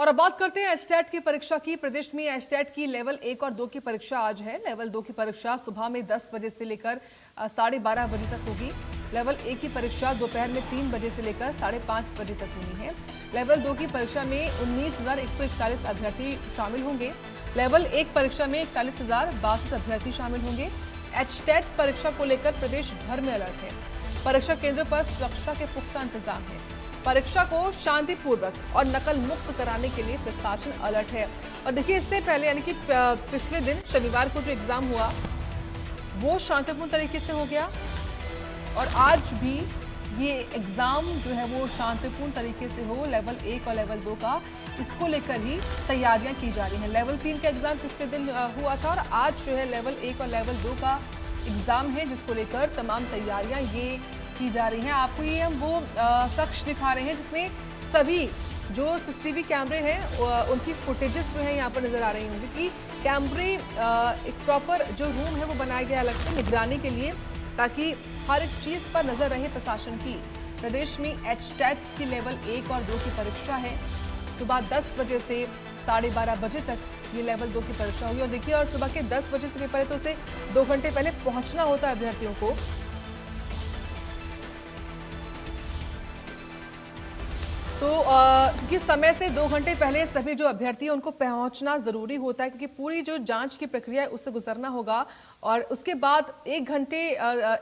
और अब बात करते हैं एचटेट की परीक्षा की। प्रदेश में एचटेट की लेवल 1 और 2 की परीक्षा आज है। लेवल 2 की परीक्षा सुबह में 10 बजे से लेकर 12:30 बजे तक होगी। लेवल 1 की परीक्षा दोपहर में 3 बजे से लेकर 5:30 बजे तक होनी है। लेवल 2 की परीक्षा में 19,141 अभ्यर्थी शामिल होंगे। लेवल 1 परीक्षा में 41,062 अभ्यर्थी शामिल होंगे। एचटेट परीक्षा को लेकर प्रदेश भर में अलर्ट है। परीक्षा केंद्र पर सुरक्षा के पुख्ता इंतजाम है। परीक्षा को शांतिपूर्वक और नकल मुक्त कराने के लिए प्रशासन अलर्ट है। और देखिए, इससे पहले यानी कि पिछले दिन शनिवार को जो एग्जाम हुआ वो शांतिपूर्ण तरीके से हो गया और आज भी ये एग्जाम जो है वो शांतिपूर्ण तरीके से हो। लेवल 1 और लेवल 2 का इसको लेकर ही तैयारियां की जा रही हैं। लेवल 3 का एग्जाम पिछले दिन हुआ था और आज जो है लेवल 1 और लेवल 2 का एग्जाम है, जिसको लेकर तमाम तैयारियां ये की जा रही हैं। आपको ये हम वो कक्ष दिखा रहे हैं जिसमें सभी जो सीसीटीवी कैमरे हैं उनकी फुटेजेस जो है यहाँ पर नजर आ रही होंगी कि कैमरे एक प्रॉपर जो रूम है वो बनाया गया अलग से निगरानी के लिए, ताकि हर एक चीज पर नजर रहे प्रशासन की। प्रदेश में एचटेट की लेवल 1 और 2 की परीक्षा है। सुबह 10 बजे से 12:30 बजे तक ये लेवल 2 की परीक्षा होगी। और देखिए, और सुबह के 10 बजे से पेपर है तो उसे 2 घंटे पहले पहुंचना होता है अभ्यर्थियों को। तो क्योंकि समय से 2 घंटे पहले सभी जो अभ्यर्थी हैं उनको पहुंचना जरूरी होता है, क्योंकि पूरी जो जांच की प्रक्रिया है उससे गुजरना होगा। और उसके बाद 1 घंटे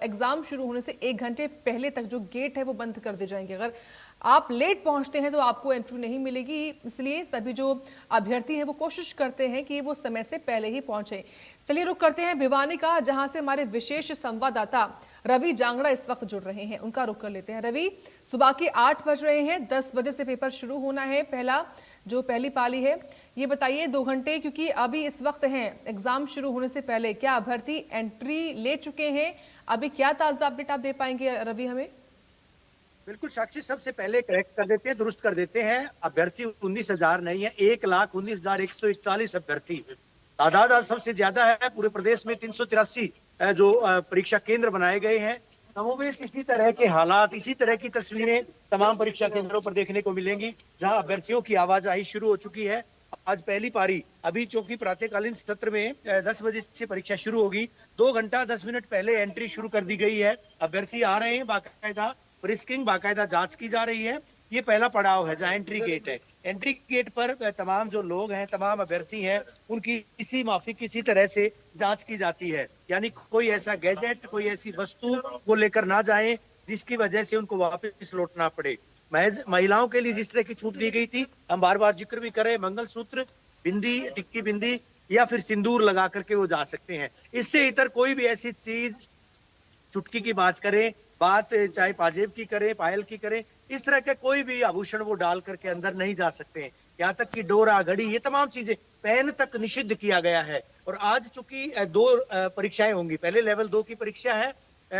एग्जाम शुरू होने से 1 घंटे पहले तक जो गेट है वो बंद कर दिए जाएंगे। अगर आप लेट पहुंचते हैं तो आपको एंट्री नहीं मिलेगी। इसलिए सभी जो अभ्यर्थी हैं वो कोशिश करते हैं कि वो समय से पहले ही पहुंचे। चलिए रुक करते हैं भिवानी का, जहां से हमारे विशेष संवाददाता रवि जांगड़ा इस वक्त जुड़ रहे हैं। उनका रुख कर लेते हैं। रवि, सुबह के 8 बज रहे हैं, 10 बजे से पेपर शुरू होना है। पहली पाली है, ये बताइए 2 घंटे क्योंकि अभी इस वक्त हैं एग्जाम शुरू होने से पहले, क्या अभ्यर्थी एंट्री ले चुके हैं? अभी क्या ताजा अपडेट आप दे पाएंगे रवि हमें? बिल्कुल साक्षी, सबसे पहले करेक्ट कर देते हैं, दुरुस्त कर देते हैं। अभ्यर्थी 19,000 नहीं है, 1,19,141 अभ्यर्थी तादाद आज सबसे ज्यादा है। पूरे प्रदेश में 383 जो परीक्षा केंद्र बनाए गए हैं। कमोबेश इसी तरह के हालात, इसी तरह की तस्वीरें तमाम परीक्षा केंद्रों पर देखने को मिलेंगी, जहां अभ्यर्थियों की आवाजाही शुरू हो चुकी है। आज पहली पारी, अभी चूंकि प्रातःकालीन सत्र में 10 बजे से परीक्षा शुरू होगी, 2 घंटा 10 मिनट पहले एंट्री शुरू कर दी गई है। अभ्यर्थी आ रहे हैं, बाकायदा फ्रिस्किंग, बाकायदा जांच की जा रही है। ये पहला पड़ाव है जहां एंट्री गेट है। एंट्री गेट पर तमाम जो लोग हैं, तमाम अभ्यर्थी हैं, उनकी किसी तरह से जांच की जाती है। यानी कोई ऐसा गैजेट, कोई ऐसी वस्तु वो लेकर ना जाए जिसकी वजह से उनको वापस लौटना पड़े। महज महिलाओं के लिए जिस तरह की छूट दी गई थी, हम बार बार जिक्र भी करें, मंगलसूत्र, बिंदी, टिक्की बिंदी या फिर सिंदूर लगा करके वो जा सकते हैं। इससे इतर कोई भी ऐसी चीज, चुटकी की बात करें, बात चाहे पाजेब की करें, पायल की करें, इस तरह के कोई भी आभूषण वो डाल करके अंदर नहीं जा सकते हैं। यहाँ तक कि डोरा, घड़ी, ये तमाम चीजें, पेन तक निषिद्ध किया गया है। और आज चूंकि 2 परीक्षाएं होंगी, पहले लेवल 2 की परीक्षा है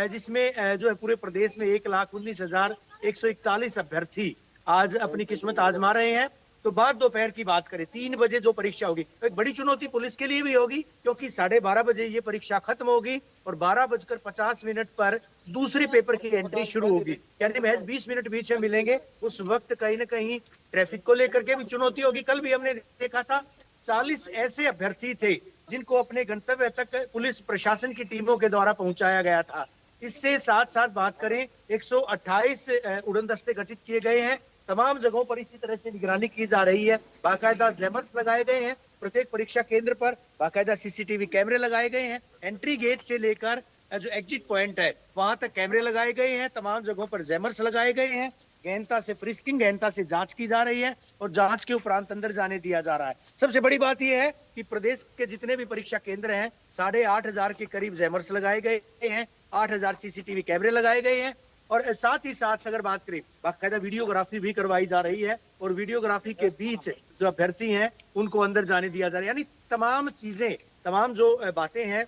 जिसमें जो है पूरे प्रदेश में 1,19,141 अभ्यर्थी आज अपनी किस्मत आजमा रहे हैं। तो बाद दोपहर की बात करें, 3 बजे जो परीक्षा होगी, तो एक बड़ी चुनौती पुलिस के लिए भी होगी, क्योंकि 12:30 बजे ये परीक्षा खत्म होगी और 12:50 पर दूसरी पेपर की एंट्री शुरू होगी। यानी महज 20 मिनट बीच में मिलेंगे। उस वक्त कहीं ना कहीं ट्रैफिक को लेकर के भी चुनौती होगी। कल भी हमने देखा था 40 ऐसे अभ्यर्थी थे जिनको अपने गंतव्य तक पुलिस प्रशासन की टीमों के द्वारा पहुंचाया गया था। इससे साथ साथ बात करें, 128 उड़न दस्ते गठित किए गए हैं। तमाम जगहों पर इसी तरह से निगरानी की जा रही है। बाकायदा जैमर्स लगाए गए हैं प्रत्येक परीक्षा केंद्र पर, बाकायदा सीसीटीवी कैमरे लगाए गए हैं। एंट्री गेट से लेकर जो एग्जिट पॉइंट है वहां तक कैमरे लगाए गए हैं। तमाम जगहों पर जैमर्स लगाए गए हैं। गहनता से फ्रिस्किंग, गहनता से जांच की जा रही है और जांच के उपरांत अंदर जाने दिया जा रहा है। सबसे बड़ी बात यह है कि प्रदेश के जितने भी परीक्षा केंद्र हैं, 8,500 के करीब जैमर्स लगाए गए हैं, 8,000 सीसीटीवी कैमरे लगाए गए हैं। और साथ ही साथ अगर बात करें, बाकायदा वीडियोग्राफी भी करवाई जा रही है और वीडियोग्राफी के बीच जो अभ्यर्थी हैं उनको अंदर जाने दिया जा रहा है। यानी तमाम चीजें, तमाम जो बातें हैं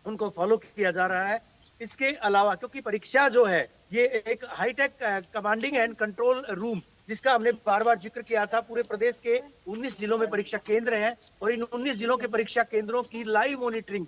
उनको फॉलो किया जा रहा है। इसके अलावा क्योंकि परीक्षा जो है ये एक hitech commanding and control room, जिसका हमने बार बार जिक्र किया था, पूरे प्रदेश के 19 जिलों में परीक्षा केंद्र हैं और इन 19 जिलों के परीक्षा केंद्रों की लाइव मॉनिटरिंग,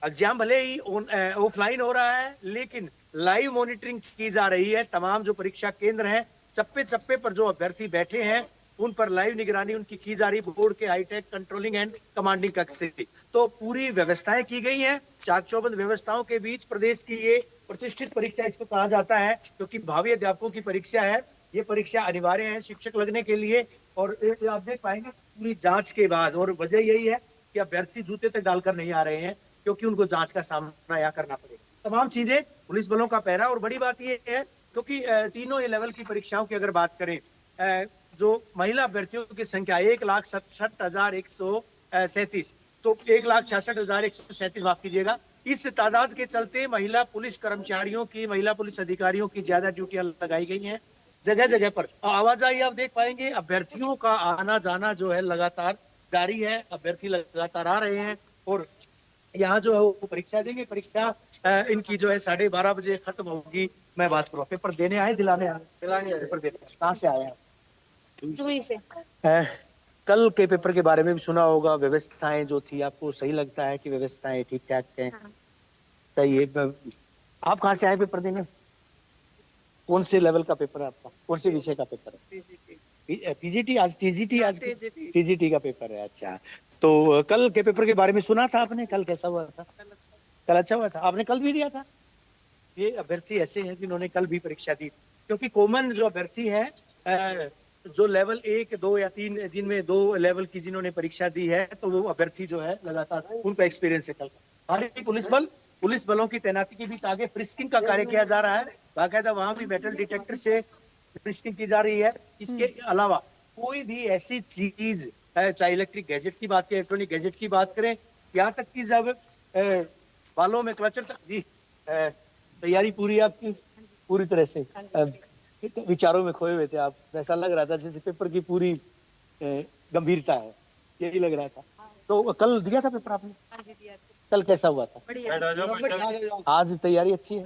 एग्जाम भले ही ऑफलाइन हो रहा है लेकिन लाइव मॉनिटरिंग की जा रही है। तमाम जो परीक्षा केंद्र हैं, चप्पे चप्पे पर जो अभ्यर्थी बैठे हैं उन पर लाइव निगरानी उनकी की जा रही बोर्ड के हाईटेक कंट्रोलिंग एंड कमांडिंग कक्ष से। तो पूरी व्यवस्थाएं की गई हैं। चाक चौबंद व्यवस्थाओं के बीच प्रदेश की ये प्रतिष्ठित परीक्षा इसको कहा जाता है, क्योंकि भावी अध्यापकों की परीक्षा है। ये परीक्षा अनिवार्य है शिक्षक लगने के लिए। और आप देख पाएंगे पूरी जांच के बाद, और वजह यही है कि अभ्यर्थी जूते तक डालकर नहीं आ रहे हैं, क्योंकि उनको जांच का सामना या करना पड़ेगा। तमाम चीजें, पुलिस बलों का पहरा, और बड़ी बात यह है क्योंकि तीनों ये लेवल की परीक्षाओं की अगर बात करें, जो महिला अभ्यर्थियों की संख्या 1,67,137, तो 1,66,137, माफ कीजिएगा। इस तादाद के चलते महिला पुलिस कर्मचारियों की, महिला पुलिस अधिकारियों की ज्यादा ड्यूटियां लगाई गई हैं जगह जगह पर। आवाजाही आप देख पाएंगे, अभ्यर्थियों का आना जाना जो है लगातार जारी है। अभ्यर्थी लगातार आ रहे हैं और यहाँ जो है वो परीक्षा देंगे। परीक्षा इनकी जो है 12:30 बजे खत्म होगी। मैं बात करूँ, पेपर देने आए, दिलाने आए? पेपर देने कहाँ से आए हैं? जुई से। कल के पेपर के बारे में भी सुना होगा। व्यवस्थाएं जो थी, आपको सही लगता है कि व्यवस्थाएं ठीक ठाक हैं? हाँ। सही है। आप कहाँ से आए पेपर देने? कौन से लेवल का पेपर है आपका? कौन से विषय का पेपर है? पीजीटी? आज टीजीटी? आज टीजीटी का पेपर है। अच्छा, तो कल के पेपर के बारे में सुना था आपने? कल कैसा हुआ था? कल अच्छा हुआ था। आपने कल भी दिया था? ये अभ्यर्थी ऐसे हैं जिन्होंने कल भी परीक्षा दी, क्योंकि कॉमन जो अभ्यर्थी है, जो लेवल 1, 2 या 3, जिनमें 2 लेवल की जिन्होंने परीक्षा दी है, तो वो अभ्यर्थी जो है लगातार उनका एक्सपीरियंस है कल का। हमारे पुलिस बलों की तैनाती के भी आगे फ्रिस्किंग का कार्य किया जा रहा है। बाकायदा वहां भी मेटल डिटेक्टर से फ्रिस्किंग की जा रही है। इसके अलावा कोई भी ऐसी चीज, चाहे इलेक्ट्रिक गैजेट की बात करें, इलेक्ट्रॉनिक गैजेट की बात करें, यहाँ तक कि जब बालों में क्लचर तक, जी तैयारी पूरी आपकी पूरी तरह से? विचारों में खोए हुए थे आप, ऐसा लग रहा था जैसे पेपर की पूरी गंभीरता है, यही लग रहा था। तो कल दिया था पेपर आपने? हाँ जी, दिया था। कल कैसा हुआ था? बढ़िया। आज तैयारी अच्छी है?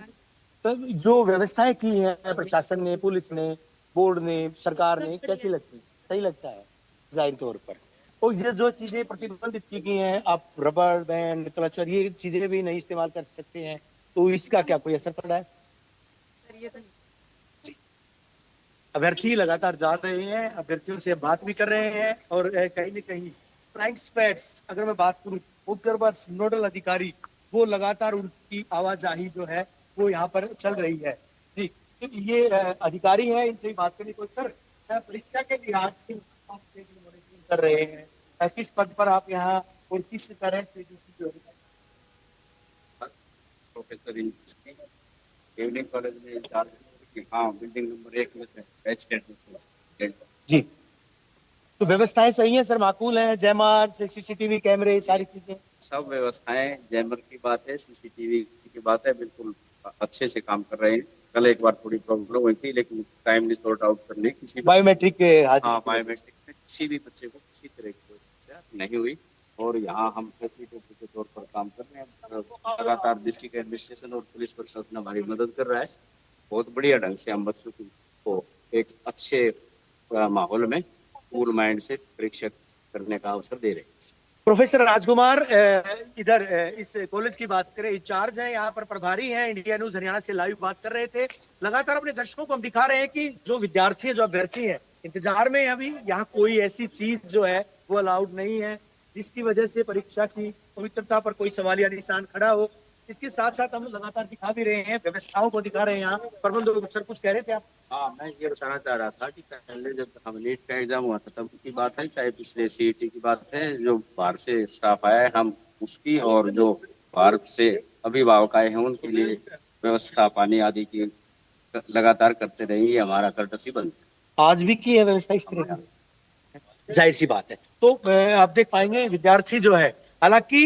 तो जो व्यवस्थाएं की है प्रशासन ने, पुलिस ने, बोर्ड ने, सरकार ने, कैसी लगती है? सही लगता है जाहिर तौर पर। और ये जो चीजें प्रतिबंधित की गई हैं, आप रबर बैंड, क्लचर, ये चीजें भी नहीं इस्तेमाल कर सकते हैं, तो इसका क्या कोई असर पड़ा है? अभ्यर्थी लगातार जा रहे हैं, अभ्यर्थियों से बात भी कर रहे हैं, और कहीं न कहीं फ्लाइंग स्क्वाड्स, अगर मैं बात करूं, नोडल अधिकारी, वो लगातार उनकी आवाजाही जो है वो यहाँ पर चल रही है। जी, तो ये अधिकारी है, इनसे बात करने को। सर, परीक्षा के लिहाज से मॉनिटरिंग कर रहे हैं, किस पद पर आप यहाँ और किस तरह से प्रोफेसर इवनिंग कॉलेज में इंचार्ज, हाँ, बिल्डिंग नंबर 1 में से। जी, तो व्यवस्थाएं सही है सर? माकूल है? जयमार से सीसीटीवी कैमरे, सारी चीजें, सब व्यवस्थाएं, जैमर की बात है, सीसीटीवी की बात है, बिल्कुल अच्छे से काम कर रहे हैं। कल एक बार थोड़ी प्रॉब्लम हुई थी, लेकिन टाइमली सॉर्ट आउट करने किसी बायोमेट्रिक के बायोमेट्रिक में किसी भी बच्चे को किसी तरह की कोई समस्या नहीं हुई। और यहाँ हम फैसिलिटेटर के तौर पर काम कर रहे हैं। लगातार डिस्ट्रिक्ट एडमिनिस्ट्रेशन और पुलिस प्रशासन हमारी मदद कर रहा है। बहुत बढ़िया ढंग से हम बच्चों को एक अच्छे माहौल में कूल माइंड से परीक्षा करने का अवसर दे रहे हैं। प्रोफेसर राजकुमार इधर इस कॉलेज की बात करें, इंचार्ज हैं, यहाँ पर प्रभारी हैं, इंडिया न्यूज हरियाणा से लाइव बात कर रहे थे। लगातार अपने दर्शकों को हम दिखा रहे हैं कि जो विद्यार्थी है, जो अभ्यर्थी है, इंतजार में अभी यहाँ कोई ऐसी चीज जो है वो अलाउड नहीं है जिसकी वजह से परीक्षा की पवित्रता पर कोई सवालिया निशान खड़ा हो। इसके साथ साथ हम लगातार दिखा भी रहे हैं, व्यवस्थाओं को दिखा रहे हैं। यहाँ प्रबंधक सर कुछ कह रहे थे आप? हाँ, मैं ये बताना चाह रहा था कि पहले जब हम नीट का एग्जाम हुआ था तब की बात है, चाहे पिछले सीईटी की बात है, जो बाहर से स्टाफ आया है, हम उसकी और जो बाहर से अभिभावक आए हैं उनके लिए व्यवस्था पानी आदि की लगातार करते रहे। ये हमारा कर्तव्य बन। आज भी की है व्यवस्था इस तरह की, जाहिर सी बात है। तो आप देख पाएंगे विद्यार्थी जो है, हालांकि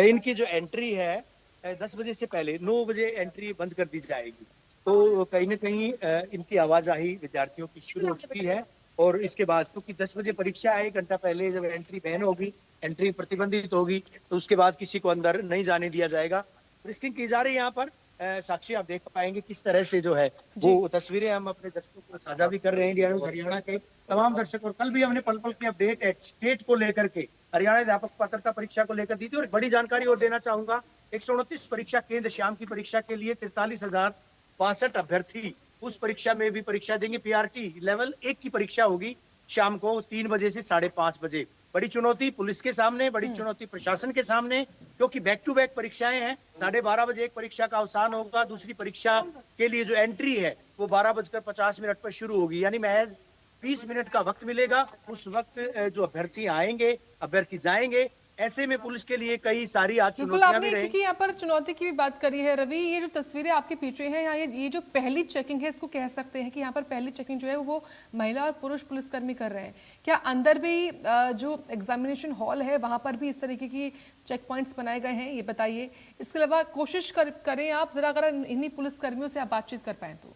इनकी जो एंट्री है 10 बजे से पहले 9 बजे एंट्री बंद कर दी जाएगी, तो कहीं ना कहीं इनकी आवाजाही विद्यार्थियों की शुरू हो चुकी है। और इसके बाद क्योंकि 10 बजे परीक्षा है, 1 घंटा पहले जब एंट्री बैन होगी, एंट्री प्रतिबंधित होगी, तो उसके बाद किसी को अंदर नहीं जाने दिया जाएगा। फ्रिस्किंग की जा रही है यहाँ पर। साक्षी, आप देख पाएंगे किस तरह से जो है वो तस्वीरें हम अपने दर्शकों को साझा भी कर रहे हैं, इंडिया न्यूज हरियाणा के तमाम दर्शक। और कल भी हमने पल पल की अपडेट स्टेट को लेकर के, हरियाणा अध्यापक पात्रता परीक्षा को लेकर दी थी। और एक बड़ी जानकारी और देना चाहूंगा, 129 परीक्षा केंद्र शाम की परीक्षा के लिए 43,062 अभ्यर्थी उस परीक्षा में भी परीक्षा देंगे। पीआरटी लेवल 1 की परीक्षा होगी, शाम को 3 बजे से 5:30 बजे। बड़ी चुनौती पुलिस के सामने, बड़ी चुनौती प्रशासन के सामने, क्योंकि बैक टू बैक परीक्षाएं हैं। 12:30 बजे एक परीक्षा का अवसान होगा, दूसरी परीक्षा के लिए जो एंट्री है वो 12:50 पर शुरू होगी। यानी महज 20 मिनट का वक्त मिलेगा। उस वक्त जो अभ्यर्थी आएंगे, अभ्यर्थी जाएंगे, ऐसे में पुलिस के लिए कई सारी आज बिल्कुल, चुनौतियां आपने भी रहेंगी। क्योंकि यहाँ पर चुनौती की भी बात करी है रवि, ये जो तस्वीरें आपके पीछे हैं, यहाँ ये जो पहली चेकिंग है, इसको कह सकते हैं कि यहाँ पर पहली चेकिंग जो है वो महिला और पुरुष पुलिसकर्मी कर रहे हैं। क्या अंदर भी जो एग्जामिनेशन हॉल है वहाँ पर भी इस तरीके की चेक पॉइंट्स बनाए गए हैं, ये बताइए। इसके अलावा कोशिश करें आप जरा, अगर इन्हीं पुलिसकर्मियों से आप बातचीत कर पाए तो।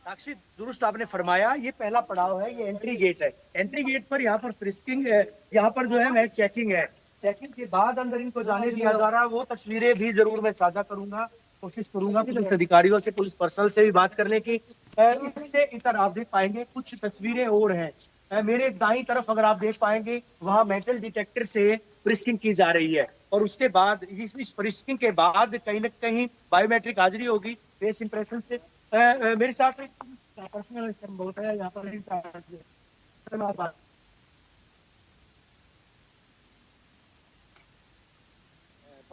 साक्षी, दुरुस्त आपने फरमाया, ये पहला पड़ाव है, ये एंट्री गेट है। एंट्री गेट पर यहाँ पर फ्रिस्किंग है, यहाँ पर जो है मैं चेकिंग है। चेकिंग के बाद अंदर इनको जाने दिया जा रहा है। वो तस्वीरें भी जरूर मैं साझा करूंगा, कोशिश करूंगा कि पुलिस अधिकारियों से, पुलिस पर्सनल से भी बात करने की। इससे इतर आप देख पाएंगे कुछ तस्वीरें और हैं। मेरे दाईं तरफ अगर आप देख पाएंगे, वहां मेटल डिटेक्टर से फ्रिस्किंग की जा रही है, और उसके बाद इस फ्रिस्किंग के बाद कहीं ना कहीं बायोमेट्रिक हाजिरी होगी, फेस इंप्रेशन से। मेरे साथ एक पर्सनल बहुत है यहाँ पर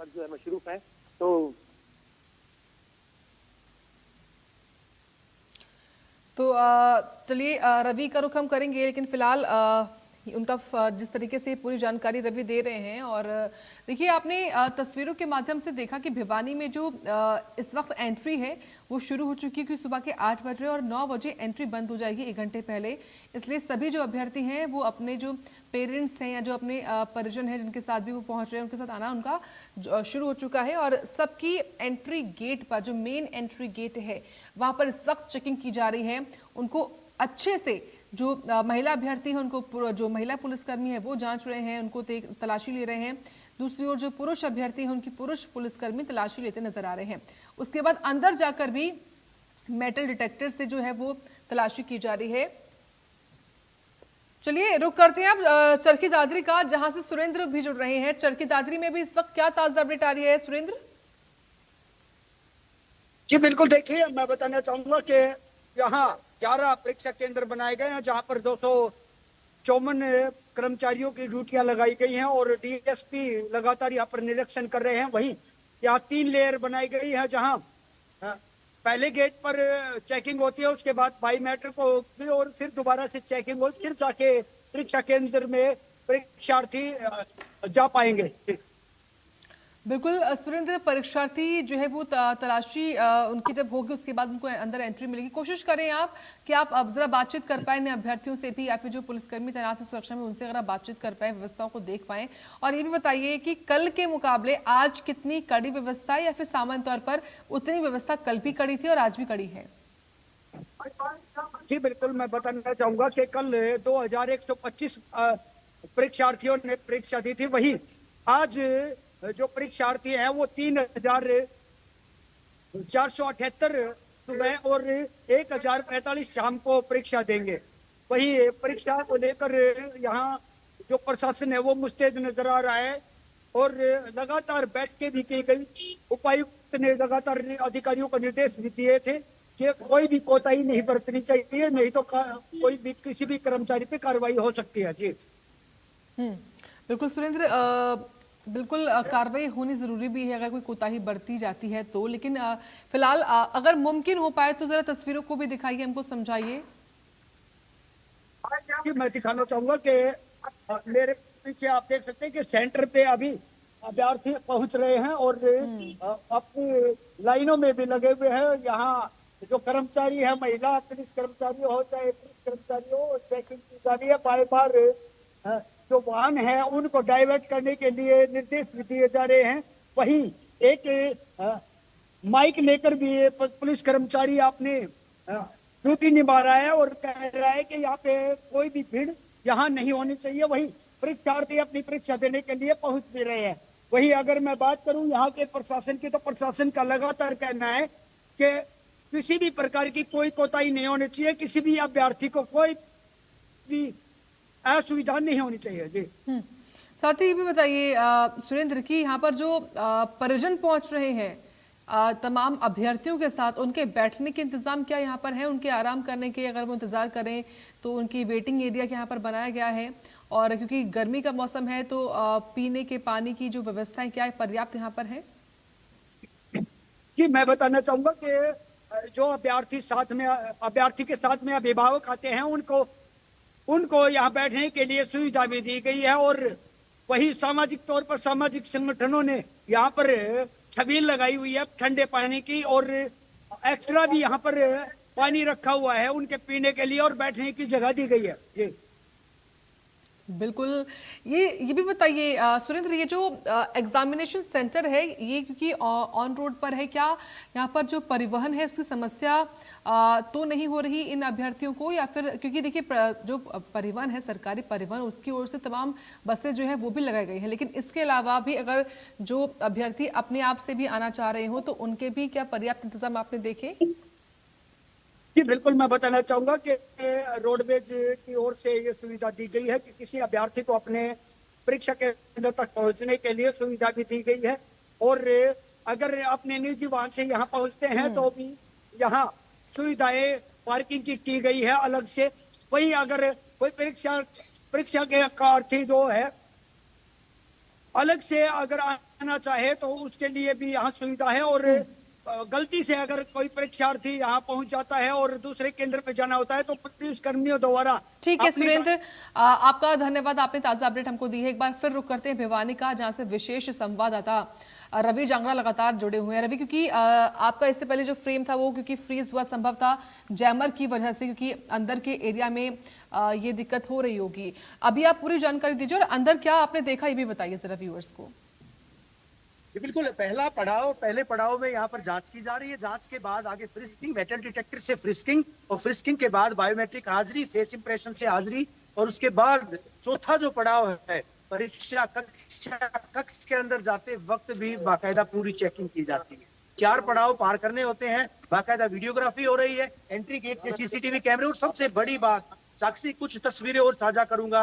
जो है मशरूफ है। तो चलिए रवि का रुख हम करेंगे, लेकिन फिलहाल उनका जिस तरीके से पूरी जानकारी रवि दे रहे हैं, और देखिए आपने तस्वीरों के माध्यम से देखा कि भिवानी में जो इस वक्त एंट्री है वो शुरू हो चुकी है, क्योंकि सुबह के 8 बजे और 9 बजे एंट्री बंद हो जाएगी 1 घंटे पहले। इसलिए सभी जो अभ्यर्थी हैं वो अपने जो पेरेंट्स हैं या जो अपने परिजन हैं जिनके साथ भी वो पहुंच रहे हैं, उनके साथ आना उनका शुरू हो चुका है। और सबकी एंट्री गेट पर, जो मेन एंट्री गेट है वहाँ पर इस वक्त चेकिंग की जा रही है। उनको अच्छे से जो महिला अभ्यर्थी हैं उनको, जो महिला पुलिसकर्मी है वो जांच रहे हैं, उनको तलाशी ले रहे हैं। दूसरी ओर जो पुरुष अभ्यर्थी हैं उनकी पुरुष पुलिसकर्मी तलाशी लेते नजर आ रहे हैं। उसके बाद अंदर जाकर भी मेटल डिटेक्टर से जो है वो तलाशी की जा रही है। चलिए रुक करते हैं अब चरखी दादरी का, जहां से सुरेंद्र भी जुड़ रहे हैं। चरखी दादरी में भी इस वक्त क्या ताजा अपडेट आ रही है सुरेंद्र? जी बिल्कुल, देखिए मैं बताना चाहूंगा कि यहाँ 11 परीक्षा केंद्र बनाए गए हैं, जहां पर 254 कर्मचारियों की ड्यूटियां लगाई गई हैं और डीएसपी लगातार यहाँ पर निरीक्षण कर रहे हैं। वहीं यहाँ 3 लेयर बनाई गई है, जहां पहले गेट पर चेकिंग होती है, उसके बाद बायोमेट्रिक होगी और फिर दोबारा से चेकिंग हो, फिर जाके परीक्षा केंद्र में परीक्षार्थी जा पाएंगे। बिल्कुल सुरेंद्र, परीक्षार्थी जो है वो तलाशी उनकी जब होगी उसके बाद उनको अंदर एंट्री मिलेगी। कोशिश करें आप कि आप अब जरा बातचीत कर पाए अभ्यर्थियों से भी, या फिर जो पुलिसकर्मी तैनात है सुरक्षा में उनसे अगर आप बातचीत कर पाए, व्यवस्थाओं को देख पाए। और ये भी बताइए कि कल के मुकाबले आज कितनी कड़ी व्यवस्था है, या फिर सामान्य तौर पर उतनी व्यवस्था कल भी कड़ी थी और आज भी कड़ी है? जी बिल्कुल, मैं बताना चाहूंगा कि कल 2125 परीक्षार्थियों ने परीक्षा दी थी। वही आज जो परीक्षार्थी हैं वो 3478 सुबह और 1045 शाम को परीक्षा देंगे। वही परीक्षा को लेकर यहाँ जो प्रशासन है वो मुस्तैद नजर आ रहा है और लगातार बैठकें भी की गई। उपायुक्त ने लगातार अधिकारियों को निर्देश भी दिए थे कि कोई भी कोताही नहीं बरतनी चाहिए, नहीं तो कोई भी किसी भी कर्मचारी पे कार्रवाई हो सकती है। जी बिल्कुल सुरेंद्र, बिल्कुल कार्रवाई होनी जरूरी भी है अगर कोई कोताही बरती जाती है तो। लेकिन फिलहाल अगर मुमकिन हो पाए तो जरा तस्वीरों को भी दिखाइए, हमको समझाइए। मैं दिखाना चाहूंगा कि मेरे पीछे आप देख सकते हैं कि सेंटर पे अभी अभ्यर्थी पहुंच रहे हैं और अपनी लाइनों में भी लगे हुए हैं। यहाँ जो कर्मचारी है, महिला पुलिस कर्मचारी हो चाहे पुलिस कर्मचारी हो, चेकिंग की जा रही है। बार बार जो वाहन है उनको डाइवर्ट करने के लिए निर्देश भी दिए जा रहे हैं। वहीं एक माइक लेकर भी पुलिस कर्मचारी अपने ड्यूटी निभा रहा है और कह रहा है कि यहाँ पे कोई भी भीड़ यहाँ नहीं होनी चाहिए। वहीं परीक्षार्थी अपनी परीक्षा देने के लिए पहुंच भी रहे हैं। वहीं अगर मैं बात करूं यहाँ के प्रशासन की, तो प्रशासन का लगातार कहना है कि किसी भी प्रकार की कोई कोताही नहीं होनी चाहिए, किसी भी अभ्यर्थी को कोई भी असुविधा नहीं होनी चाहिए। जी साथ ही ये भी बताइए सुरेंद्र की यहाँ पर जो परिजन पहुंच रहे हैं, तमाम अभ्यर्थियों के साथ उनके बैठने के इंतजाम क्या यहाँ पर है, उनके आराम करने के अगर वो इंतजार करें तो उनकी वेटिंग एरिया यहाँ पर बनाया गया है? और क्योंकि गर्मी का मौसम है तो पीने के पानी की जो व्यवस्थाएं क्या है, पर्याप्त यहाँ पर है? जी, मैं बताना चाहूंगा कि जो अभ्यर्थी के साथ में अभिभावक आते हैं उनको यहाँ बैठने के लिए सुविधा भी दी गई है। और वही सामाजिक तौर पर सामाजिक संगठनों ने यहाँ पर छबील लगाई हुई है ठंडे पानी की, और एक्स्ट्रा भी यहाँ पर पानी रखा हुआ है उनके पीने के लिए, और बैठने की जगह दी गई है। जी बिल्कुल। ये भी बताइए सुरेंद्र, ये जो एग्जामिनेशन सेंटर है ये क्योंकि ऑन रोड पर है, क्या यहाँ पर जो परिवहन है उसकी समस्या तो नहीं हो रही इन अभ्यर्थियों को? या फिर क्योंकि देखिए जो परिवहन है, सरकारी परिवहन, उसकी ओर से तमाम बसें जो है वो भी लगाई गई हैं, लेकिन इसके अलावा भी अगर जो अभ्यर्थी अपने आप से भी आना चाह रहे हो तो उनके भी क्या पर्याप्त इंतजाम आपने देखे? जी बिल्कुल, मैं बताना चाहूंगा कि रोडवेज की ओर से ये सुविधा दी गई है कि किसी अभ्यर्थी को अपने परीक्षा केंद्र तक पहुंचने के लिए सुविधा भी दी गई है। और अगर अपने निजी वाहन से यहाँ पहुंचते हैं तो भी यहाँ सुविधाएं पार्किंग की गई है अलग से। वहीं अगर कोई परीक्षा के अर्थी जो है अलग से अगर आना चाहे तो उसके लिए भी यहाँ सुविधा है। और गलती से अगर कोई परीक्षार्थी यहाँ पहुंच जाता है और दूसरे केंद्र पे जाना होता है तो पुलिस कर्मियों द्वारा। ठीक है सुरेंद्र, आपका धन्यवाद, आपने ताजा अपडेट हमको दी है। एक बार फिर रुक करते हैं भिवानी का, जहां से विशेष संवाददाता रवि जांगड़ा लगातार जुड़े हुए हैं। रवि, क्योंकि आपका इससे पहले जो फ्रेम था वो क्योंकि फ्रीज हुआ संभव था जैमर की वजह से, क्योंकि अंदर के एरिया में ये दिक्कत हो रही होगी। अभी आप पूरी जानकारी दीजिए और अंदर क्या आपने देखा ये भी बताइए जरा व्यूअर्स को। बिल्कुल, पहले पड़ाव में यहाँ पर जांच की जा रही है। जांच के बाद आगे फ्रिस्किंग, मेटल डिटेक्टर से फ्रिस्किंग, और फ्रिस्किंग के बाद बायोमेट्रिक हाजिरी, फेस इंप्रेशन से हाजिरी, और उसके बाद चौथा जो पड़ाव है परीक्षा कक्ष के अंदर जाते वक्त भी बाकायदा पूरी चेकिंग की जाती है। 4 पड़ाव पार करने होते हैं, बाकायदा वीडियोग्राफी हो रही है, एंट्री गेट के सीसीटीवी कैमरे, और सबसे बड़ी बात साक्षी कुछ तस्वीरें और साझा करूंगा,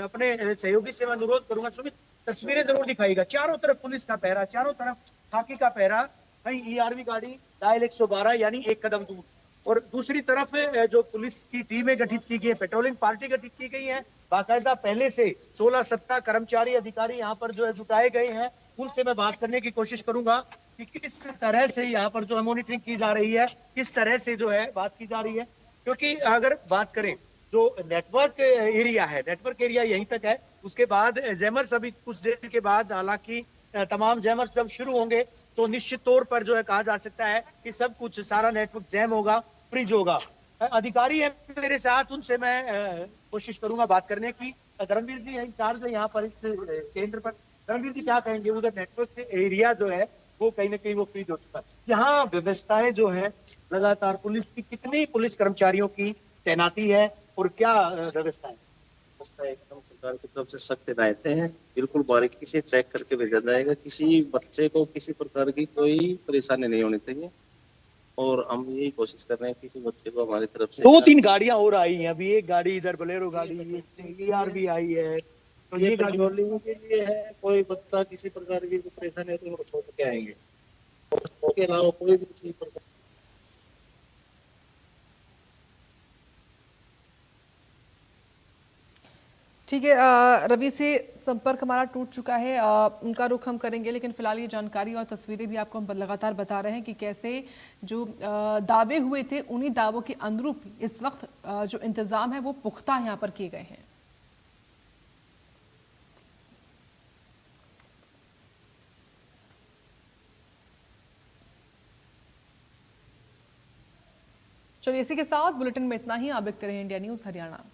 अपने सहयोगी से मैं अनुरोध करूंगा सुमित तस्वीरें जरूर दिखाएगा। चारों तरफ पुलिस का पहरा, चारों तरफ खाकी का पहरा, कहीं ईआरवी गाड़ी डायल 112 यानी एक कदम दूर, और दूसरी तरफ जो पुलिस की टीमें गठित की गई है, पेट्रोलिंग पार्टी गठित की गई है। बाकायदा पहले से 16-17 कर्मचारी अधिकारी यहाँ पर जो है जुटाए गए हैं। उनसे मैं बात करने की कोशिश करूंगा कि किस तरह से यहाँ पर जो है मॉनिटरिंग की जा रही है, किस तरह से जो है बात की जा रही है। क्योंकि अगर बात करें जो नेटवर्क एरिया है, नेटवर्क एरिया यहीं तक है, उसके बाद जैमर्स अभी कुछ देर के बाद, हालांकि तमाम जैमर्स जब शुरू होंगे तो निश्चित तौर पर जो है कहा जा सकता है कि सब कुछ सारा नेटवर्क जैम होगा, फ्रीज होगा। अधिकारी है मेरे साथ, उनसे मैं कोशिश करूंगा बात करने की। धर्मवीर जी इंचार्ज है यहाँ पर इस केंद्र पर। धर्मवीर जी क्या कहेंगे, उधर नेटवर्क एरिया जो है वो कहीं ना कहीं वो फ्रीज हो चुका है। यहाँ व्यवस्थाएं जो है लगातार पुलिस की, कितनी पुलिस कर्मचारियों की तैनाती है और क्या व्यवस्था है? एकदम सरकार की तरफ से सख्त हिदायतें हैं, बिल्कुल बारीकी से चेक करके भेजा जाएगा। किसी बच्चे को किसी प्रकार की कोई परेशानी नहीं होनी चाहिए, और हम यही कोशिश कर रहे हैं किसी बच्चे को हमारी तरफ से। 2-3 गाड़ियां और आई हैं अभी, एक गाड़ी इधर बोलेरो गाड़ी भी आई है, तो ये पेट्रोलिंग के लिए है। कोई बच्चा किसी प्रकार की परेशानी है तो छोड़ के आएंगे, उसके अलावा कोई भी किसी प्रकार। ठीक है, रवि से संपर्क हमारा टूट चुका है, उनका रुख हम करेंगे, लेकिन फिलहाल ये जानकारी और तस्वीरें भी आपको हम लगातार बता रहे हैं कि कैसे जो दावे हुए थे उन्हीं दावों के अनुरूप इस वक्त जो इंतजाम है वो पुख्ता यहाँ पर किए गए हैं। चलिए इसी के साथ बुलेटिन में इतना ही। आप देखते रहे इंडिया न्यूज़ हरियाणा।